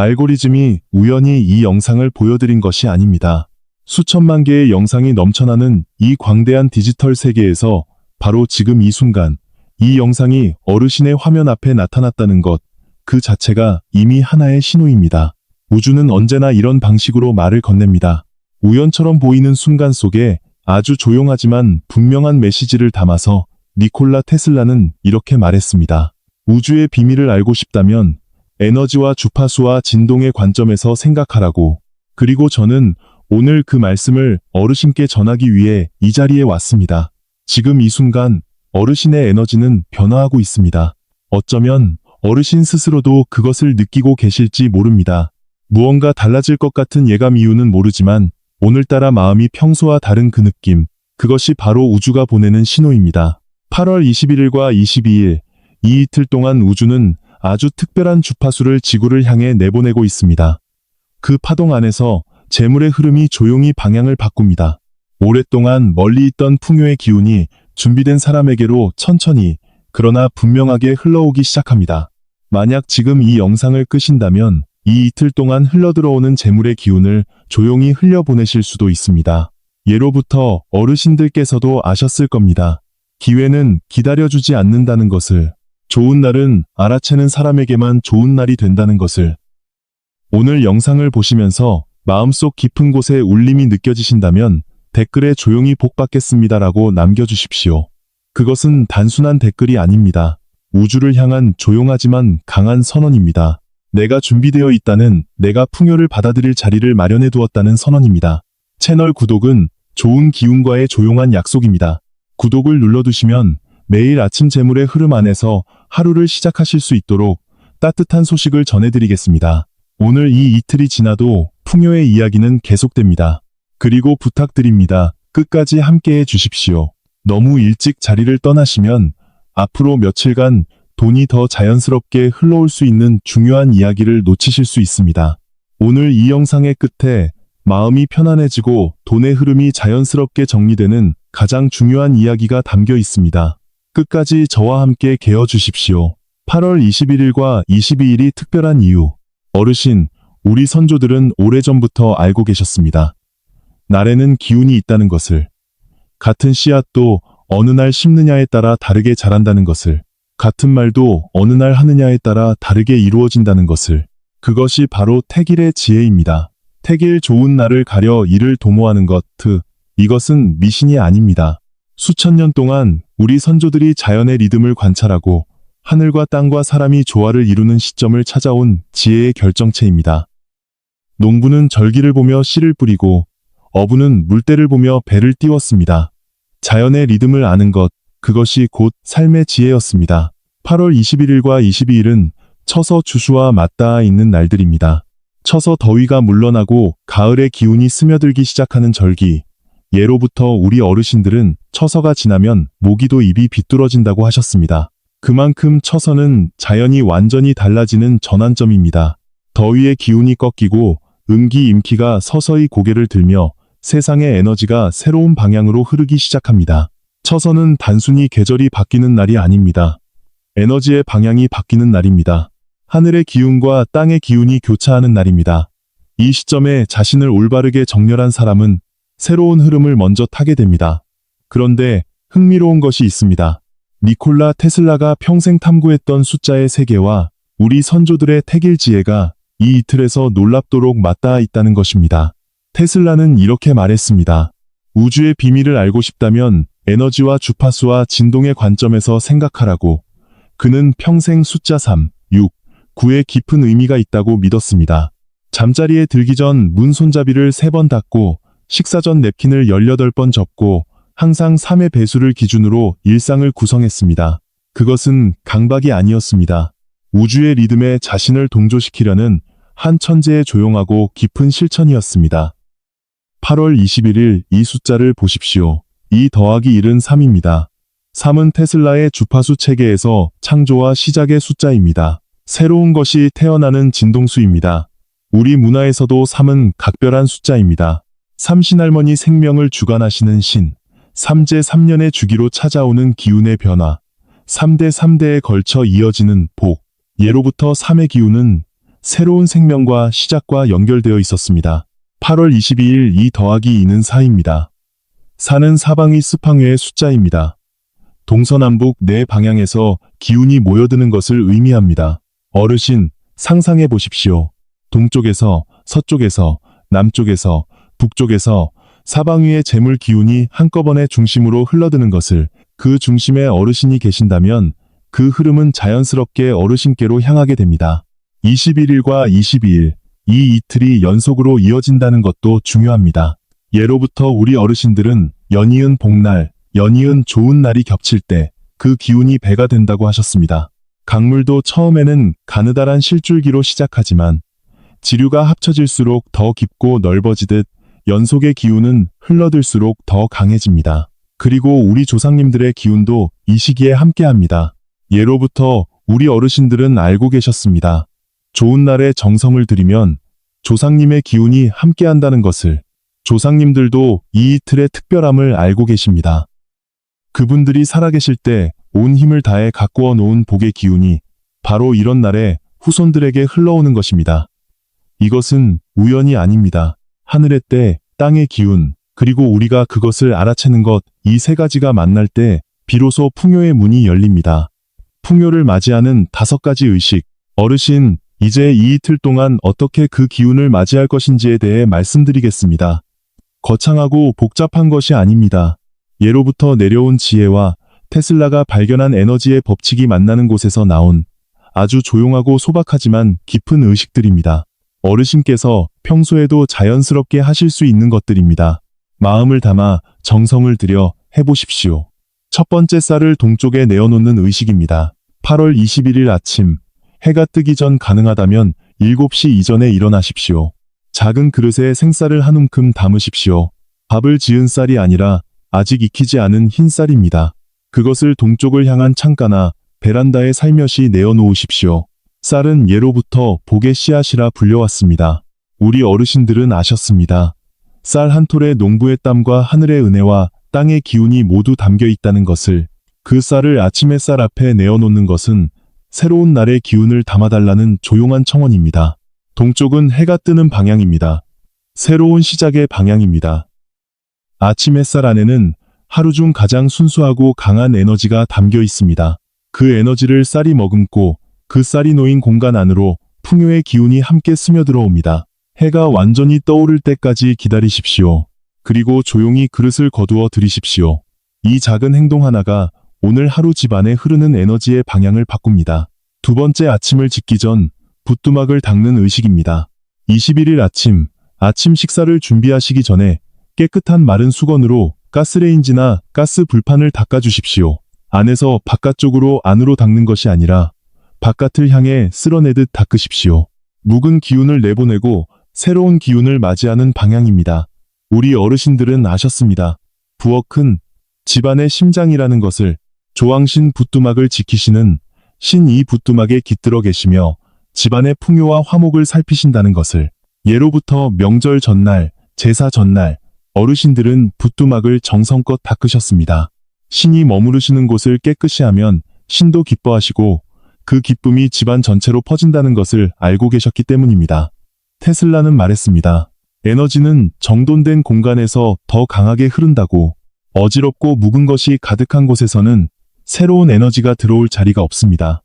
알고리즘이 우연히 이 영상을 보여드린 것이 아닙니다. 수천만 개의 영상이 넘쳐나는 이 광대한 디지털 세계에서 바로 지금 이 순간, 이 영상이 어르신의 화면 앞에 나타났다는 것, 그 자체가 이미 하나의 신호입니다. 우주는 언제나 이런 방식으로 말을 건넵니다. 우연처럼 보이는 순간 속에 아주 조용하지만 분명한 메시지를 담아서 니콜라 테슬라는 이렇게 말했습니다. 우주의 비밀을 알고 싶다면 에너지와 주파수와 진동의 관점에서 생각하라고. 그리고 저는 오늘 그 말씀을 어르신께 전하기 위해 이 자리에 왔습니다. 지금 이 순간 어르신의 에너지는 변화하고 있습니다. 어쩌면 어르신 스스로도 그것을 느끼고 계실지 모릅니다. 무언가 달라질 것 같은 예감 이유는 모르지만 오늘따라 마음이 평소와 다른 그 느낌, 그것이 바로 우주가 보내는 신호입니다. 8월 21일과 22일, 이 이틀 동안 우주는 아주 특별한 주파수를 지구를 향해 내보내고 있습니다. 그 파동 안에서 재물의 흐름이 조용히 방향을 바꿉니다. 오랫동안 멀리 있던 풍요의 기운이 준비된 사람에게로 천천히, 그러나 분명하게 흘러오기 시작합니다. 만약 지금 이 영상을 끄신다면 이 이틀 동안 흘러들어오는 재물의 기운을 조용히 흘려보내실 수도 있습니다. 예로부터 어르신들께서도 아셨을 겁니다. 기회는 기다려주지 않는다는 것을, 좋은 날은 알아채는 사람에게만 좋은 날이 된다는 것을. 오늘 영상을 보시면서 마음속 깊은 곳에 울림이 느껴지신다면 댓글에 조용히 복 받겠습니다라고 남겨주십시오. 그것은 단순한 댓글이 아닙니다. 우주를 향한 조용하지만 강한 선언입니다. 내가 준비되어 있다는, 내가 풍요를 받아들일 자리를 마련해 두었다는 선언입니다. 채널 구독은 좋은 기운과의 조용한 약속입니다. 구독을 눌러두시면 매일 아침 재물의 흐름 안에서 하루를 시작하실 수 있도록 따뜻한 소식을 전해드리겠습니다. 오늘 이 이틀이 지나도 풍요의 이야기는 계속됩니다. 그리고 부탁드립니다. 끝까지 함께해 주십시오. 너무 일찍 자리를 떠나시면 앞으로 며칠간 돈이 더 자연스럽게 흘러올 수 있는 중요한 이야기를 놓치실 수 있습니다. 오늘 이 영상의 끝에 마음이 편안해지고 돈의 흐름이 자연스럽게 정리되는 가장 중요한 이야기가 담겨 있습니다. 끝까지 저와 함께 계어 주십시오. 8월 21일과 22일이 특별한 이유. 어르신, 우리 선조들은 오래전부터 알고 계셨습니다. 날에는 기운이 있다는 것을. 같은 씨앗도 어느 날 심느냐에 따라 다르게 자란다는 것을. 같은 말도 어느 날 하느냐에 따라 다르게 이루어진다는 것을. 그것이 바로 태길의 지혜입니다. 태길 좋은 날을 가려 이를 도모하는 것, 이것은 미신이 아닙니다. 수천 년 동안 우리 선조들이 자연의 리듬을 관찰하고 하늘과 땅과 사람이 조화를 이루는 시점을 찾아온 지혜의 결정체입니다. 농부는 절기를 보며 씨를 뿌리고 어부는 물때를 보며 배를 띄웠습니다. 자연의 리듬을 아는 것, 그것이 곧 삶의 지혜였습니다. 8월 21일과 22일은 처서 주수와 맞닿아 있는 날들입니다. 처서 더위가 물러나고 가을의 기운이 스며들기 시작하는 절기. 예로부터 우리 어르신들은 처서가 지나면 모기도 입이 비뚤어진다고 하셨습니다. 그만큼 처서는 자연이 완전히 달라지는 전환점입니다. 더위의 기운이 꺾이고 음기임기가 서서히 고개를 들며 세상의 에너지가 새로운 방향으로 흐르기 시작합니다. 처서는 단순히 계절이 바뀌는 날이 아닙니다. 에너지의 방향이 바뀌는 날입니다. 하늘의 기운과 땅의 기운이 교차하는 날입니다. 이 시점에 자신을 올바르게 정렬한 사람은 새로운 흐름을 먼저 타게 됩니다. 그런데 흥미로운 것이 있습니다. 니콜라 테슬라가 평생 탐구했던 숫자의 세계와 우리 선조들의 태길 지혜가 이 이틀에서 놀랍도록 맞닿아 있다는 것입니다. 테슬라는 이렇게 말했습니다. 우주의 비밀을 알고 싶다면 에너지와 주파수와 진동의 관점에서 생각하라고. 그는 평생 숫자 3, 6, 9에 깊은 의미가 있다고 믿었습니다. 잠자리에 들기 전 문 손잡이를 3번 닫고 식사 전 냅킨을 18번 접고 항상 3의 배수를 기준으로 일상을 구성했습니다. 그것은 강박이 아니었습니다. 우주의 리듬에 자신을 동조시키려는 한 천재의 조용하고 깊은 실천이었습니다. 8월 21일 이 숫자를 보십시오. 2 더하기 1은 3입니다. 3은 테슬라의 주파수 체계에서 창조와 시작의 숫자입니다. 새로운 것이 태어나는 진동수입니다. 우리 문화에서도 3은 각별한 숫자입니다. 삼신할머니 생명을 주관하시는 신, 3제 3년의 주기로 찾아오는 기운의 변화, 3대 3대에 걸쳐 이어지는 복. 예로부터 3의 기운은 새로운 생명과 시작과 연결되어 있었습니다. 8월 22일 2 더하기 2는 4입니다. 4는 사방이 스팡웨의 숫자입니다. 동서남북 네 방향에서 기운이 모여드는 것을 의미합니다. 어르신, 상상해 보십시오. 동쪽에서, 서쪽에서, 남쪽에서, 북쪽에서 사방 위의 재물 기운이 한꺼번에 중심으로 흘러드는 것을, 그 중심에 어르신이 계신다면 그 흐름은 자연스럽게 어르신께로 향하게 됩니다. 21일과 22일, 이 이틀이 연속으로 이어진다는 것도 중요합니다. 예로부터 우리 어르신들은 연이은 복날, 연이은 좋은 날이 겹칠 때 그 기운이 배가 된다고 하셨습니다. 강물도 처음에는 가느다란 실줄기로 시작하지만 지류가 합쳐질수록 더 깊고 넓어지듯 연속의 기운은 흘러들수록 더 강해집니다. 그리고 우리 조상님들의 기운도 이 시기에 함께합니다. 예로부터 우리 어르신들은 알고 계셨습니다. 좋은 날에 정성을 들이면 조상님의 기운이 함께한다는 것을. 조상님들도 이 이틀의 특별함을 알고 계십니다. 그분들이 살아계실 때 온 힘을 다해 가꾸어 놓은 복의 기운이 바로 이런 날에 후손들에게 흘러오는 것입니다. 이것은 우연이 아닙니다. 하늘의 때, 땅의 기운, 그리고 우리가 그것을 알아채는 것, 이 세 가지가 만날 때 비로소 풍요의 문이 열립니다. 풍요를 맞이하는 5가지 의식. 어르신, 이제 이 이틀 동안 어떻게 그 기운을 맞이할 것인지에 대해 말씀드리겠습니다. 거창하고 복잡한 것이 아닙니다. 예로부터 내려온 지혜와 테슬라가 발견한 에너지의 법칙이 만나는 곳에서 나온 아주 조용하고 소박하지만 깊은 의식들입니다. 어르신께서 평소에도 자연스럽게 하실 수 있는 것들입니다. 마음을 담아 정성을 들여 해보십시오. 첫 번째 쌀을 동쪽에 내어놓는 의식입니다. 8월 21일 아침, 해가 뜨기 전 가능하다면 7시 이전에 일어나십시오. 작은 그릇에 생쌀을 한 움큼 담으십시오. 밥을 지은 쌀이 아니라 아직 익히지 않은 흰 쌀입니다. 그것을 동쪽을 향한 창가나 베란다에 살며시 내어놓으십시오. 쌀은 예로부터 복의 씨앗이라 불려왔습니다. 우리 어르신들은 아셨습니다. 쌀 한 톨에 농부의 땀과 하늘의 은혜와 땅의 기운이 모두 담겨 있다는 것을. 그 쌀을 아침 햇살 앞에 내어놓는 것은 새로운 날의 기운을 담아달라는 조용한 청원입니다. 동쪽은 해가 뜨는 방향입니다. 새로운 시작의 방향입니다. 아침 햇살 안에는 하루 중 가장 순수하고 강한 에너지가 담겨 있습니다. 그 에너지를 쌀이 머금고 그 쌀이 놓인 공간 안으로 풍요의 기운이 함께 스며들어옵니다. 해가 완전히 떠오를 때까지 기다리십시오. 그리고 조용히 그릇을 거두어 드리십시오. 이 작은 행동 하나가 오늘 하루 집안에 흐르는 에너지의 방향을 바꿉니다. 두 번째, 아침을 짓기 전 붓두막을 닦는 의식입니다. 21일 아침 식사를 준비하시기 전에 깨끗한 마른 수건으로 가스레인지나 가스 불판을 닦아주십시오. 안에서 바깥쪽으로 안으로 닦는 것이 아니라 바깥을 향해 쓸어내듯 닦으십시오. 묵은 기운을 내보내고 새로운 기운을 맞이하는 방향입니다. 우리 어르신들은 아셨습니다. 부엌은 집안의 심장이라는 것을. 조왕신 붓두막을 지키시는 신 이 붓두막에 깃들어 계시며 집안의 풍요와 화목을 살피신다는 것을. 예로부터 명절 전날, 제사 전날 어르신들은 붓두막을 정성껏 닦으셨습니다. 신이 머무르시는 곳을 깨끗이 하면 신도 기뻐하시고 그 기쁨이 집안 전체로 퍼진다는 것을 알고 계셨기 때문입니다. 테슬라는 말했습니다. 에너지는 정돈된 공간에서 더 강하게 흐른다고. 어지럽고 묵은 것이 가득한 곳에서는 새로운 에너지가 들어올 자리가 없습니다.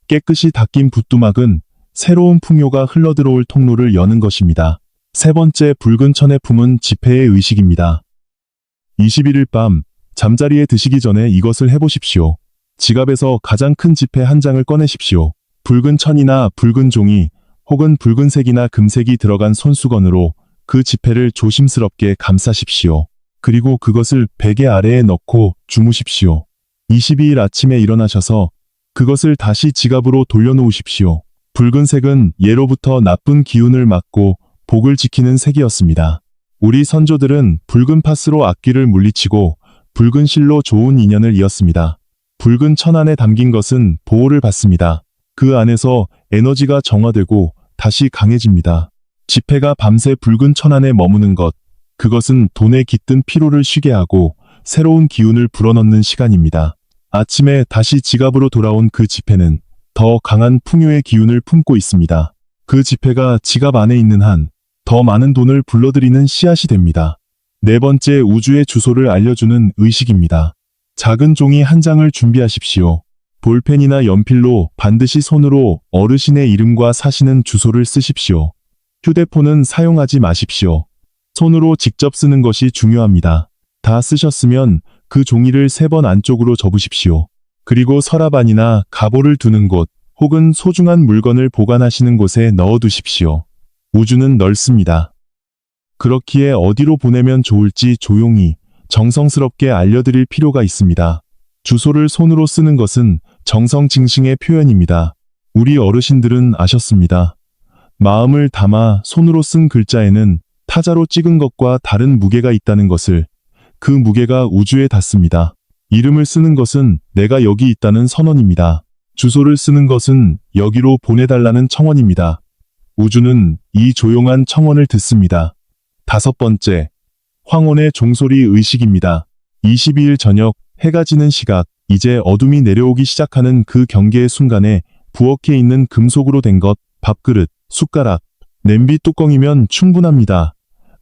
깨끗이 닦인 붓두막은 새로운 풍요가 흘러들어올 통로를 여는 것입니다. 세 번째, 붉은 천에 품은 지폐의 의식입니다. 21일 밤 잠자리에 드시기 전에 이것을 해보십시오. 지갑에서 가장 큰 지폐 한 장을 꺼내십시오. 붉은 천이나 붉은 종이 혹은 붉은색이나 금색이 들어간 손수건으로 그 지폐를 조심스럽게 감싸십시오. 그리고 그것을 베개 아래에 넣고 주무십시오. 22일 아침에 일어나셔서 그것을 다시 지갑으로 돌려놓으십시오. 붉은색은 예로부터 나쁜 기운을 막고 복을 지키는 색이었습니다. 우리 선조들은 붉은 팥으로 악귀를 물리치고 붉은 실로 좋은 인연을 이었습니다. 붉은 천 안에 담긴 것은 보호를 받습니다. 그 안에서 에너지가 정화되고 다시 강해집니다. 지폐가 밤새 붉은 천 안에 머무는 것, 그것은 돈에 깃든 피로를 쉬게 하고 새로운 기운을 불어넣는 시간입니다. 아침에 다시 지갑으로 돌아온 그 지폐는 더 강한 풍요의 기운을 품고 있습니다. 그 지폐가 지갑 안에 있는 한 더 많은 돈을 불러들이는 씨앗이 됩니다. 네 번째, 우주의 주소를 알려주는 의식입니다. 작은 종이 한 장을 준비하십시오. 볼펜이나 연필로 반드시 손으로 어르신의 이름과 사시는 주소를 쓰십시오. 휴대폰은 사용하지 마십시오. 손으로 직접 쓰는 것이 중요합니다. 다 쓰셨으면 그 종이를 3번 안쪽으로 접으십시오. 그리고 서랍 안이나 가보를 두는 곳, 혹은 소중한 물건을 보관하시는 곳에 넣어두십시오. 우주는 넓습니다. 그렇기에 어디로 보내면 좋을지 조용히, 정성스럽게 알려드릴 필요가 있습니다. 주소를 손으로 쓰는 것은 정성징승의 표현입니다. 우리 어르신들은 아셨습니다. 마음을 담아 손으로 쓴 글자에는 타자로 찍은 것과 다른 무게가 있다는 것을, 그 무게가 우주에 닿습니다. 이름을 쓰는 것은 내가 여기 있다는 선언입니다. 주소를 쓰는 것은 여기로 보내달라는 청원입니다. 우주는 이 조용한 청원을 듣습니다. 5번째, 황혼의 종소리 의식입니다. 22일 저녁, 해가 지는 시각, 이제 어둠이 내려오기 시작하는 그 경계의 순간에 부엌에 있는 금속으로 된 것, 밥그릇, 숟가락, 냄비 뚜껑이면 충분합니다.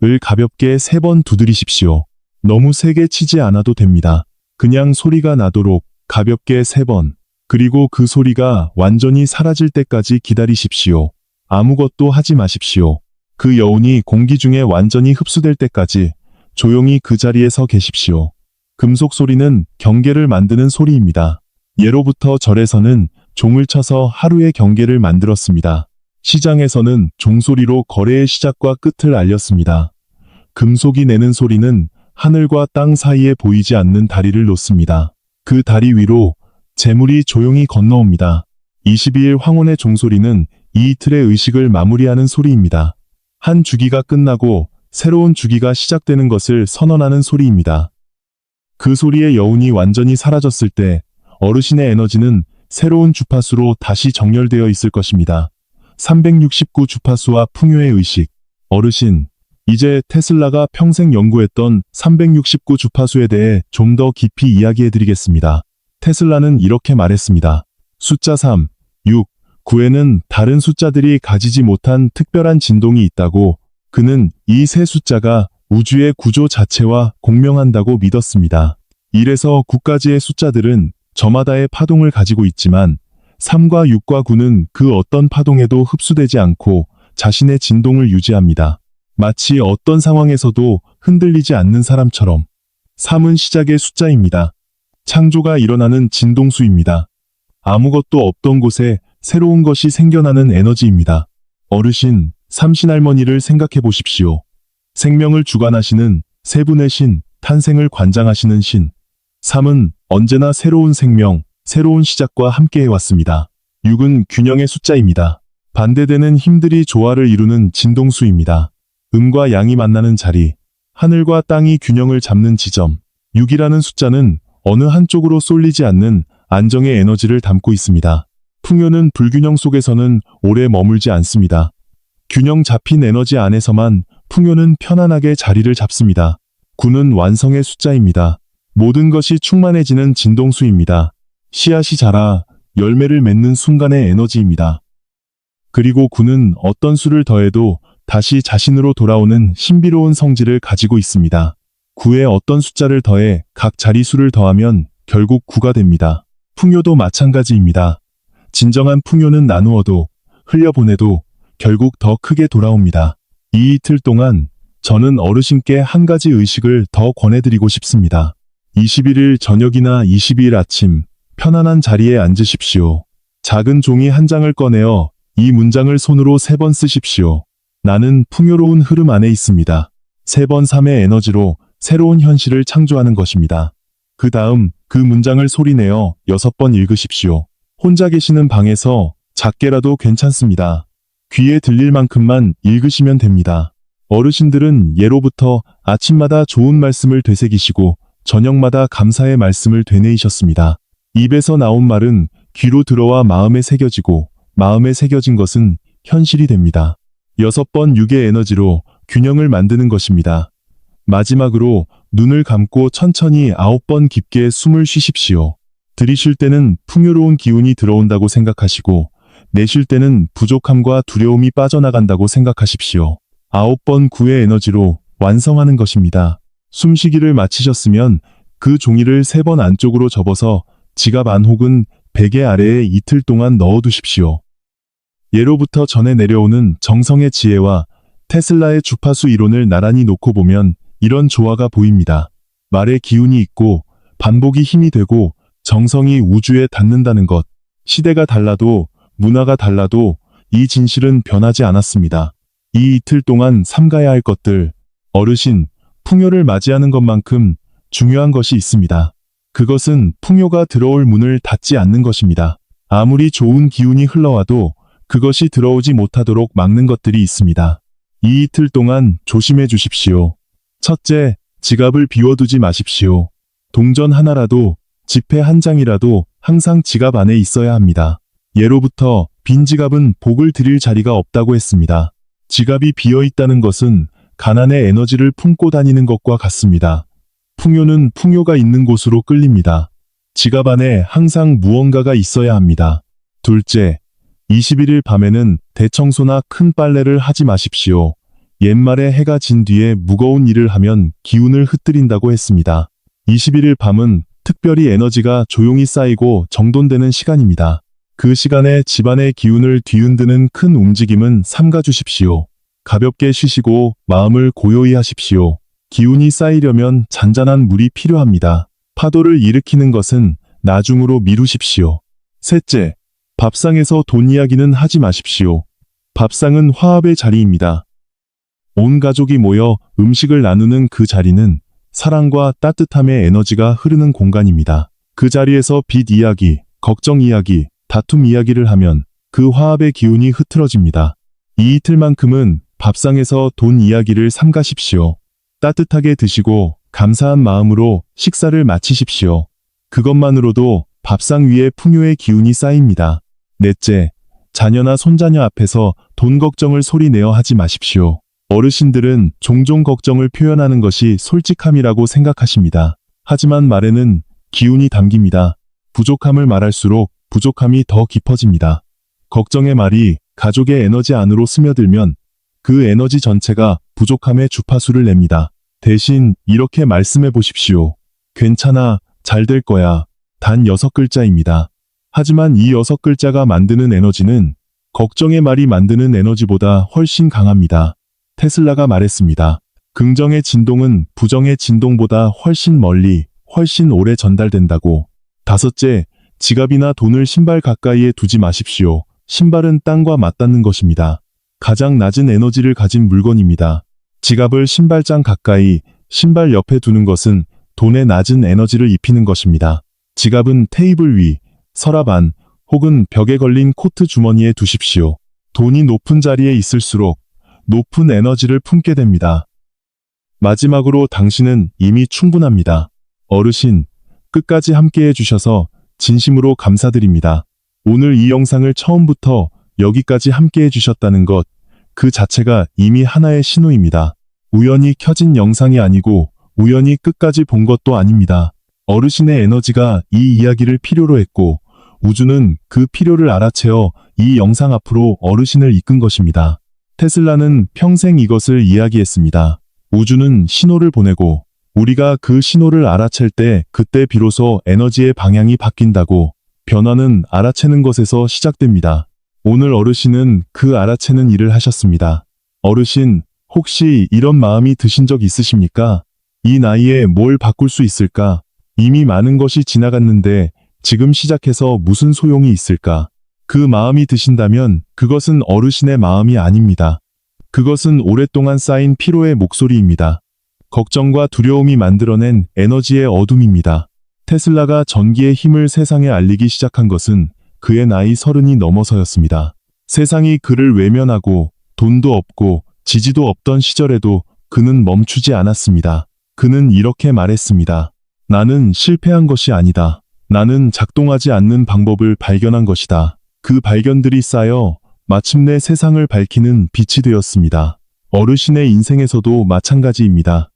을 가볍게 3번 두드리십시오. 너무 세게 치지 않아도 됩니다. 그냥 소리가 나도록 가볍게 3번. 그리고 그 소리가 완전히 사라질 때까지 기다리십시오. 아무것도 하지 마십시오. 그 여운이 공기 중에 완전히 흡수될 때까지 조용히 그 자리에 서 계십시오. 금속 소리는 경계를 만드는 소리입니다. 예로부터 절에서는 종을 쳐서 하루의 경계를 만들었습니다. 시장에서는 종소리로 거래의 시작과 끝을 알렸습니다. 금속이 내는 소리는 하늘과 땅 사이에 보이지 않는 다리를 놓습니다. 그 다리 위로 재물이 조용히 건너옵니다. 22일 황혼의 종소리는 이 이틀의 의식을 마무리하는 소리입니다. 한 주기가 끝나고 새로운 주기가 시작되는 것을 선언하는 소리입니다. 그 소리의 여운이 완전히 사라졌을 때 어르신의 에너지는 새로운 주파수로 다시 정렬되어 있을 것입니다. 369 주파수와 풍요의 의식. 어르신, 이제 테슬라가 평생 연구했던 369 주파수에 대해 좀 더 깊이 이야기해드리겠습니다. 테슬라는 이렇게 말했습니다. 숫자 3, 6, 9에는 다른 숫자들이 가지지 못한 특별한 진동이 있다고, 그는 이 세 숫자가 우주의 구조 자체와 공명한다고 믿었습니다. 1에서 9까지의 숫자들은 저마다의 파동을 가지고 있지만 3과 6과 9는 그 어떤 파동에도 흡수되지 않고 자신의 진동을 유지합니다. 마치 어떤 상황에서도 흔들리지 않는 사람처럼. 3은 시작의 숫자입니다. 창조가 일어나는 진동수입니다. 아무것도 없던 곳에 새로운 것이 생겨나는 에너지입니다. 어르신, 삼신할머니를 생각해 보십시오. 생명을 주관하시는 세 분의 신, 탄생을 관장하시는 신. 3은 언제나 새로운 생명, 새로운 시작과 함께 해왔습니다. 6은 균형의 숫자입니다. 반대되는 힘들이 조화를 이루는 진동수입니다. 음과 양이 만나는 자리, 하늘과 땅이 균형을 잡는 지점. 6이라는 숫자는 어느 한쪽으로 쏠리지 않는 안정의 에너지를 담고 있습니다. 풍요는 불균형 속에서는 오래 머물지 않습니다. 균형 잡힌 에너지 안에서만 풍요는 편안하게 자리를 잡습니다. 9는 완성의 숫자입니다. 모든 것이 충만해지는 진동수입니다. 씨앗이 자라 열매를 맺는 순간의 에너지입니다. 그리고 9는 어떤 수를 더해도 다시 자신으로 돌아오는 신비로운 성질을 가지고 있습니다. 9에 어떤 숫자를 더해 각 자리수를 더하면 결국 9가 됩니다. 풍요도 마찬가지입니다. 진정한 풍요는 나누어도 흘려보내도 결국 더 크게 돌아옵니다. 이 이틀 동안 저는 어르신께 한 가지 의식을 더 권해드리고 싶습니다. 21일 저녁이나 22일 아침 편안한 자리에 앉으십시오. 작은 종이 한 장을 꺼내어 이 문장을 손으로 3번 쓰십시오. 나는 풍요로운 흐름 안에 있습니다. 3번 3의 에너지로 새로운 현실을 창조하는 것입니다. 그 다음 그 문장을 소리내어 6번 읽으십시오. 혼자 계시는 방에서 작게라도 괜찮습니다. 귀에 들릴 만큼만 읽으시면 됩니다. 어르신들은 예로부터 아침마다 좋은 말씀을 되새기시고 저녁마다 감사의 말씀을 되뇌이셨습니다. 입에서 나온 말은 귀로 들어와 마음에 새겨지고 마음에 새겨진 것은 현실이 됩니다. 6번 6의 에너지로 균형을 만드는 것입니다. 마지막으로 눈을 감고 천천히 9번 깊게 숨을 쉬십시오. 들이쉴 때는 풍요로운 기운이 들어온다고 생각하시고 내쉴 때는 부족함과 두려움이 빠져나간다고 생각하십시오. 9번 구의 에너지로 완성하는 것입니다. 숨쉬기를 마치셨으면 그 종이를 3번 안쪽으로 접어서 지갑 안 혹은 베개 아래에 이틀 동안 넣어두십시오. 예로부터 전해 내려오는 정성의 지혜와 테슬라의 주파수 이론을 나란히 놓고 보면 이런 조화가 보입니다. 말에 기운이 있고 반복이 힘이 되고 정성이 우주에 닿는다는 것. 시대가 달라도 문화가 달라도 이 진실은 변하지 않았습니다. 이 이틀 동안 삼가야 할 것들, 어르신, 풍요를 맞이하는 것만큼 중요한 것이 있습니다. 그것은 풍요가 들어올 문을 닫지 않는 것입니다. 아무리 좋은 기운이 흘러와도 그것이 들어오지 못하도록 막는 것들이 있습니다. 이 이틀 동안 조심해 주십시오. 첫째, 지갑을 비워두지 마십시오. 동전 하나라도, 지폐 한 장이라도 항상 지갑 안에 있어야 합니다. 예로부터 빈 지갑은 복을 드릴 자리가 없다고 했습니다. 지갑이 비어 있다는 것은 가난의 에너지를 품고 다니는 것과 같습니다. 풍요는 풍요가 있는 곳으로 끌립니다. 지갑 안에 항상 무언가가 있어야 합니다. 둘째, 21일 밤에는 대청소나 큰 빨래를 하지 마십시오. 옛말에 해가 진 뒤에 무거운 일을 하면 기운을 흩뜨린다고 했습니다. 21일 밤은 특별히 에너지가 조용히 쌓이고 정돈되는 시간입니다. 그 시간에 집안의 기운을 뒤흔드는 큰 움직임은 삼가 주십시오. 가볍게 쉬시고 마음을 고요히 하십시오. 기운이 쌓이려면 잔잔한 물이 필요합니다. 파도를 일으키는 것은 나중으로 미루십시오. 셋째, 밥상에서 돈 이야기는 하지 마십시오. 밥상은 화합의 자리입니다. 온 가족이 모여 음식을 나누는 그 자리는 사랑과 따뜻함의 에너지가 흐르는 공간입니다. 그 자리에서 빚 이야기, 걱정 이야기, 다툼 이야기를 하면 그 화합의 기운이 흐트러집니다. 이 이틀만큼은 밥상에서 돈 이야기를 삼가십시오. 따뜻하게 드시고 감사한 마음으로 식사를 마치십시오. 그것만으로도 밥상 위에 풍요의 기운이 쌓입니다. 넷째, 자녀나 손자녀 앞에서 돈 걱정을 소리내어 하지 마십시오. 어르신들은 종종 걱정을 표현하는 것이 솔직함이라고 생각하십니다. 하지만 말에는 기운이 담깁니다. 부족함을 말할수록 부족함이 더 깊어집니다. 걱정의 말이 가족의 에너지 안으로 스며들면 그 에너지 전체가 부족함의 주파수를 냅니다. 대신 이렇게 말씀해 보십시오. 괜찮아, 잘 될 거야. 단 6글자입니다. 하지만 이 6글자가 만드는 에너지는 걱정의 말이 만드는 에너지보다 훨씬 강합니다. 테슬라가 말했습니다. 긍정의 진동은 부정의 진동보다 훨씬 멀리, 훨씬 오래 전달된다고. 다섯째, 지갑이나 돈을 신발 가까이에 두지 마십시오. 신발은 땅과 맞닿는 것입니다. 가장 낮은 에너지를 가진 물건입니다. 지갑을 신발장 가까이, 신발 옆에 두는 것은 돈에 낮은 에너지를 입히는 것입니다. 지갑은 테이블 위, 서랍 안, 혹은 벽에 걸린 코트 주머니에 두십시오. 돈이 높은 자리에 있을수록 높은 에너지를 품게 됩니다. 마지막으로 당신은 이미 충분합니다. 어르신, 끝까지 함께해 주셔서 진심으로 감사드립니다. 오늘 이 영상을 처음부터 여기까지 함께해 주셨다는 것, 그 자체가 이미 하나의 신호입니다. 우연히 켜진 영상이 아니고 우연히 끝까지 본 것도 아닙니다. 어르신의 에너지가 이 이야기를 필요로 했고 우주는 그 필요를 알아채어 이 영상 앞으로 어르신을 이끈 것입니다. 테슬라는 평생 이것을 이야기했습니다. 우주는 신호를 보내고 우리가 그 신호를 알아챌 때 그때 비로소 에너지의 방향이 바뀐다고. 변화는 알아채는 것에서 시작됩니다. 오늘 어르신은 그 알아채는 일을 하셨습니다. 어르신, 혹시 이런 마음이 드신 적 있으십니까? 이 나이에 뭘 바꿀 수 있을까? 이미 많은 것이 지나갔는데 지금 시작해서 무슨 소용이 있을까? 그 마음이 드신다면 그것은 어르신의 마음이 아닙니다. 그것은 오랫동안 쌓인 피로의 목소리입니다. 걱정과 두려움이 만들어낸 에너지의 어둠입니다. 테슬라가 전기의 힘을 세상에 알리기 시작한 것은 그의 나이 30이 넘어서였습니다. 세상이 그를 외면하고 돈도 없고 지지도 없던 시절에도 그는 멈추지 않았습니다. 그는 이렇게 말했습니다. 나는 실패한 것이 아니다. 나는 작동하지 않는 방법을 발견한 것이다. 그 발견들이 쌓여 마침내 세상을 밝히는 빛이 되었습니다. 어르신의 인생에서도 마찬가지입니다.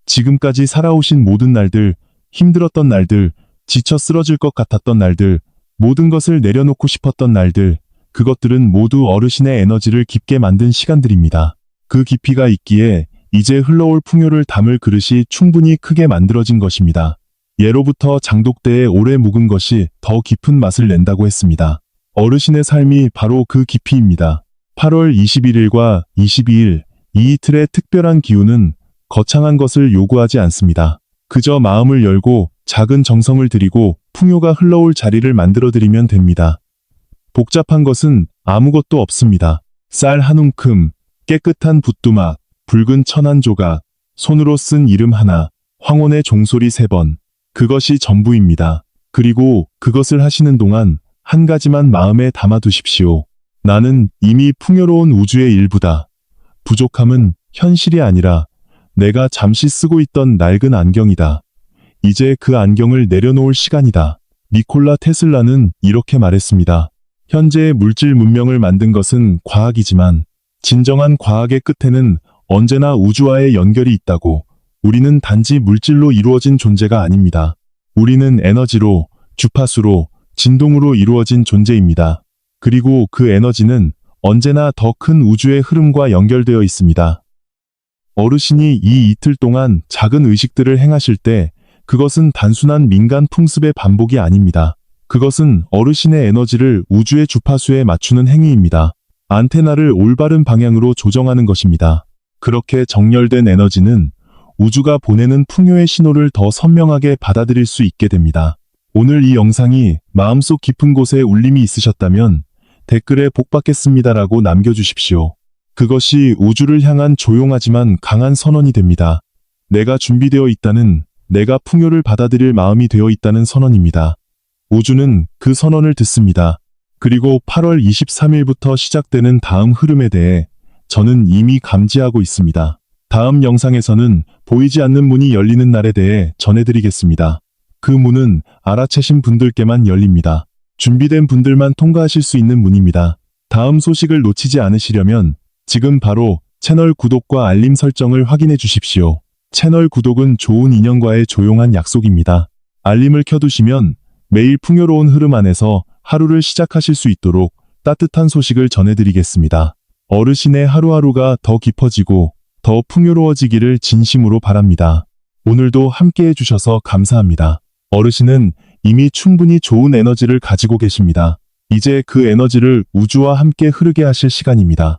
지금까지 살아오신 모든 날들, 힘들었던 날들, 지쳐 쓰러질 것 같았던 날들, 모든 것을 내려놓고 싶었던 날들, 그것들은 모두 어르신의 에너지를 깊게 만든 시간들입니다. 그 깊이가 있기에 이제 흘러올 풍요를 담을 그릇이 충분히 크게 만들어진 것입니다. 예로부터 장독대에 오래 묵은 것이 더 깊은 맛을 낸다고 했습니다. 어르신의 삶이 바로 그 깊이입니다. 8월 21일과 22일, 이 이틀의 특별한 기운은 거창한 것을 요구하지 않습니다. 그저 마음을 열고 작은 정성을 들이고 풍요가 흘러올 자리를 만들어드리면 됩니다. 복잡한 것은 아무것도 없습니다. 쌀 한 움큼, 깨끗한 붓두막, 붉은 천 한 조각, 손으로 쓴 이름 하나, 황혼의 종소리 3번. 그것이 전부입니다. 그리고 그것을 하시는 동안 한 가지만 마음에 담아두십시오. 나는 이미 풍요로운 우주의 일부다. 부족함은 현실이 아니라 내가 잠시 쓰고 있던 낡은 안경이다. 이제 그 안경을 내려놓을 시간이다. 니콜라 테슬라는 이렇게 말했습니다. 현재의 물질 문명을 만든 것은 과학이지만 진정한 과학의 끝에는 언제나 우주와의 연결이 있다고. 우리는 단지 물질로 이루어진 존재가 아닙니다. 우리는 에너지로, 주파수로, 진동으로 이루어진 존재입니다. 그리고 그 에너지는 언제나 더 큰 우주의 흐름과 연결되어 있습니다. 어르신이 이 이틀 동안 작은 의식들을 행하실 때 그것은 단순한 민간 풍습의 반복이 아닙니다. 그것은 어르신의 에너지를 우주의 주파수에 맞추는 행위입니다. 안테나를 올바른 방향으로 조정하는 것입니다. 그렇게 정렬된 에너지는 우주가 보내는 풍요의 신호를 더 선명하게 받아들일 수 있게 됩니다. 오늘 이 영상이 마음속 깊은 곳에 울림이 있으셨다면 댓글에 복 받겠습니다라고 남겨주십시오. 그것이 우주를 향한 조용하지만 강한 선언이 됩니다. 내가 준비되어 있다는, 내가 풍요를 받아들일 마음이 되어 있다는 선언입니다. 우주는 그 선언을 듣습니다. 그리고 8월 23일부터 시작되는 다음 흐름에 대해 저는 이미 감지하고 있습니다. 다음 영상에서는 보이지 않는 문이 열리는 날에 대해 전해드리겠습니다. 그 문은 알아채신 분들께만 열립니다. 준비된 분들만 통과하실 수 있는 문입니다. 다음 소식을 놓치지 않으시려면 지금 바로 채널 구독과 알림 설정을 확인해 주십시오. 채널 구독은 좋은 인연과의 조용한 약속입니다. 알림을 켜두시면 매일 풍요로운 흐름 안에서 하루를 시작하실 수 있도록 따뜻한 소식을 전해드리겠습니다. 어르신의 하루하루가 더 깊어지고 더 풍요로워지기를 진심으로 바랍니다. 오늘도 함께 해주셔서 감사합니다. 어르신은 이미 충분히 좋은 에너지를 가지고 계십니다. 이제 그 에너지를 우주와 함께 흐르게 하실 시간입니다.